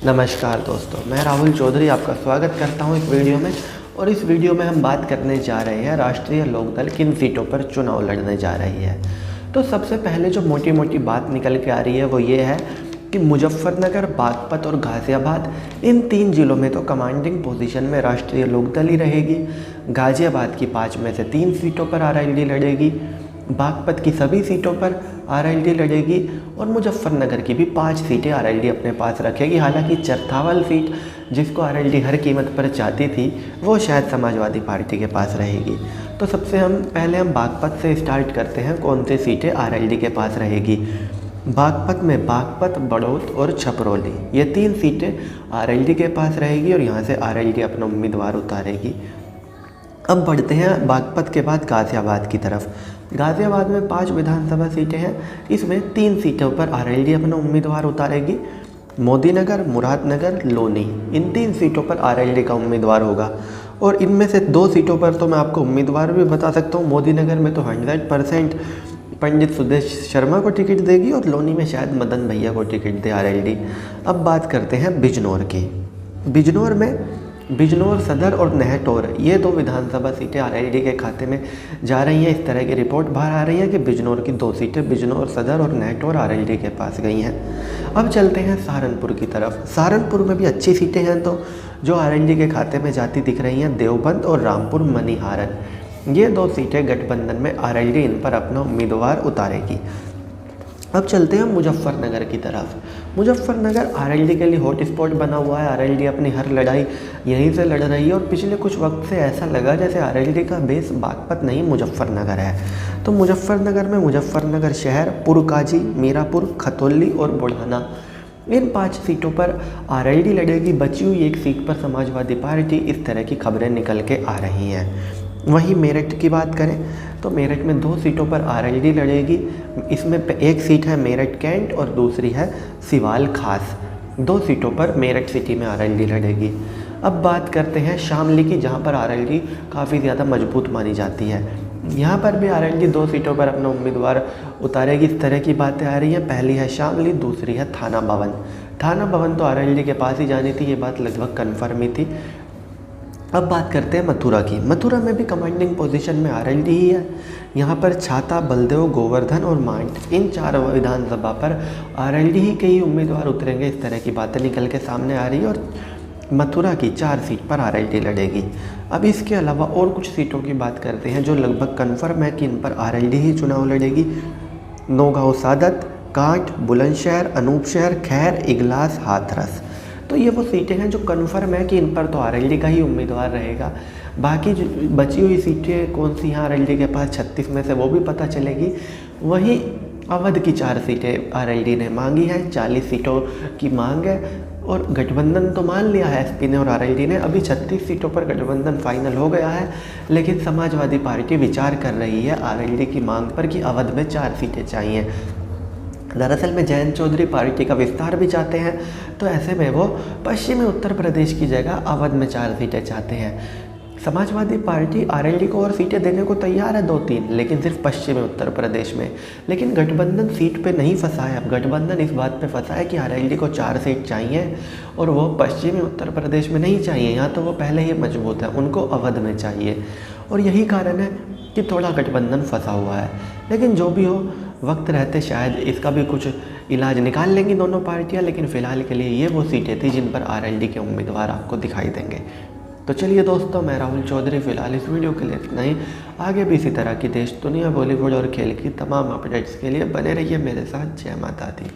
नमस्कार दोस्तों, मैं राहुल चौधरी आपका स्वागत करता हूं इस वीडियो में। और इस वीडियो में हम बात करने जा रहे हैं राष्ट्रीय लोकदल किन सीटों पर चुनाव लड़ने जा रही है। तो सबसे पहले जो मोटी मोटी बात निकल के आ रही है वो ये है कि मुजफ्फरनगर, बागपत और गाज़ियाबाद, इन 3 ज़िलों में तो कमांडिंग पोजीशन में राष्ट्रीय लोकदल ही रहेगी। गाज़ियाबाद की 5 में से 3 सीटों पर आरएलडी लड़ेगी, बागपत की सभी सीटों पर आरएलडी लड़ेगी और मुजफ्फरनगर की भी 5 सीटें आरएलडी अपने पास रखेगी। हालांकि चरथावल सीट, जिसको आरएलडी हर कीमत पर चाहती थी, वो शायद समाजवादी पार्टी के पास रहेगी। तो सबसे पहले हम बागपत से स्टार्ट करते हैं, कौन सी सीटें आरएलडी के पास रहेगी। बागपत में बागपत, बड़ौत और छपरौली, ये 3 सीटें आरएलडी के पास रहेगी और यहाँ से आरएलडी अपना उम्मीदवार उतारेगी। अब बढ़ते हैं बागपत के बाद गाज़ियाबाद की तरफ। गाज़ियाबाद में 5 विधानसभा सीटें हैं, इसमें 3 सीटों पर आरएलडी अपना उम्मीदवार उतारेगी। मोदीनगर, मुरादनगर, लोनी, इन 3 सीटों पर आरएलडी का उम्मीदवार होगा। और इनमें से 2 सीटों पर तो मैं आपको उम्मीदवार भी बता सकता हूँ। मोदीनगर में तो 100% पंडित सुदेश शर्मा को टिकट देगी और लोनी में शायद मदन भैया को टिकट दे आरएलडी। अब बात करते हैं बिजनौर की। बिजनौर सदर और नहटौर, ये 2 विधानसभा सीटें आरएलडी के खाते में जा रही हैं। इस तरह की रिपोर्ट बाहर आ रही है कि बिजनौर की 2 सीटें, बिजनौर सदर और नहटौर, आरएलडी के पास गई हैं। अब चलते हैं सहारनपुर की तरफ। सहारनपुर में भी अच्छी सीटें हैं तो जो आरएलडी के खाते में जाती दिख रही हैं, देवबंद और रामपुर मनिहारन, ये 2 सीटें गठबंधन में आरएलडी इन पर अपना उम्मीदवार उतारेगी। अब चलते हैं मुजफ्फरनगर की तरफ। मुजफ्फरनगर आरएलडी के लिए हॉट स्पॉट बना हुआ है। आरएलडी अपनी हर लड़ाई यहीं से लड़ रही है और पिछले कुछ वक्त से ऐसा लगा जैसे आरएलडी का बेस बागपत नहीं मुजफ्फरनगर है। तो मुजफ्फरनगर में मुजफ्फरनगर शहर, पुरकाजी, मीरापुर, खतौली और बुढ़ाना, इन 5 सीटों पर आरएलडी लड़ेगी। बची हुई 1 सीट पर समाजवादी पार्टी, इस तरह की खबरें निकल के आ रही हैं। वहीं मेरठ की बात करें तो मेरठ में 2 सीटों पर आरएलडी लड़ेगी। इसमें एक सीट है मेरठ कैंट और दूसरी है सिवाल खास। 2 सीटों पर मेरठ सिटी में आरएलडी लड़ेगी। अब बात करते हैं शामली की, जहां पर आरएलडी काफ़ी ज़्यादा मजबूत मानी जाती है। यहाँ पर भी आरएलडी 2 सीटों पर अपना उम्मीदवार उतारेगी। इस तरह की बातें आ रही हैं। पहली है शामली, दूसरी है थाना भवन। थाना भवन तो आरएलडी के पास ही जानी थी, ये बात लगभग कन्फर्म ही थी। अब बात करते हैं मथुरा की। मथुरा में भी कमांडिंग पोजीशन में आरएलडी ही है। यहाँ पर छाता, बलदेव, गोवर्धन और मांड, इन 4 विधानसभा पर आरएलडी ही के ही उम्मीदवार उतरेंगे। इस तरह की बातें निकल के सामने आ रही है और मथुरा की 4 सीट पर आरएलडी लड़ेगी। अब इसके अलावा और कुछ सीटों की बात करते हैं जो लगभग कन्फर्म है कि इन पर आरएलडी ही चुनाव लड़ेगी। नौगांव सादत, कांठ, बुलंदशहर, अनूपशहर, खैर, इगलास, हाथरस, तो ये वो सीटें हैं जो कन्फर्म है कि इन पर तो आरएलडी का ही उम्मीदवार रहेगा। बाकी जो बची हुई सीटें कौन सी हैं आरएलडी के पास 36 में से, वो भी पता चलेगी। वहीं अवध की 4 सीटें आरएलडी ने मांगी हैं, 40 सीटों की मांग है और गठबंधन तो मान लिया है एसपी ने और आरएलडी ने। अभी 36 सीटों पर गठबंधन फाइनल हो गया है, लेकिन समाजवादी पार्टी विचार कर रही है आरएलडी की मांग पर कि अवध में 4 सीटें चाहिए। दरअसल में जयंत चौधरी पार्टी का विस्तार भी चाहते हैं, तो ऐसे में वो पश्चिमी उत्तर प्रदेश की जगह अवध में 4 सीटें चाहते हैं। समाजवादी पार्टी आरएलडी को और सीटें देने को तैयार है 2-3, लेकिन सिर्फ पश्चिमी उत्तर प्रदेश में। लेकिन गठबंधन सीट पे नहीं फंसा है। अब गठबंधन इस बात पे फंसा है कि आरएलडी को 4 सीट चाहिए और वो पश्चिमी उत्तर प्रदेश में नहीं चाहिए। यहाँ तो वो पहले ही मजबूत है, उनको अवध में चाहिए और यही कारण है कि थोड़ा गठबंधन फंसा हुआ है। लेकिन जो भी हो, वक्त रहते शायद इसका भी कुछ इलाज निकाल लेंगी दोनों पार्टियां। लेकिन फ़िलहाल के लिए ये वो सीटें थी जिन पर आरएलडी के उम्मीदवार आपको दिखाई देंगे। तो चलिए दोस्तों, मैं राहुल चौधरी फ़िलहाल इस वीडियो के लिए इतना ही। आगे भी इसी तरह की देश, दुनिया, बॉलीवुड और खेल की तमाम अपडेट्स के लिए बने रहिए मेरे साथ। जय माता दी।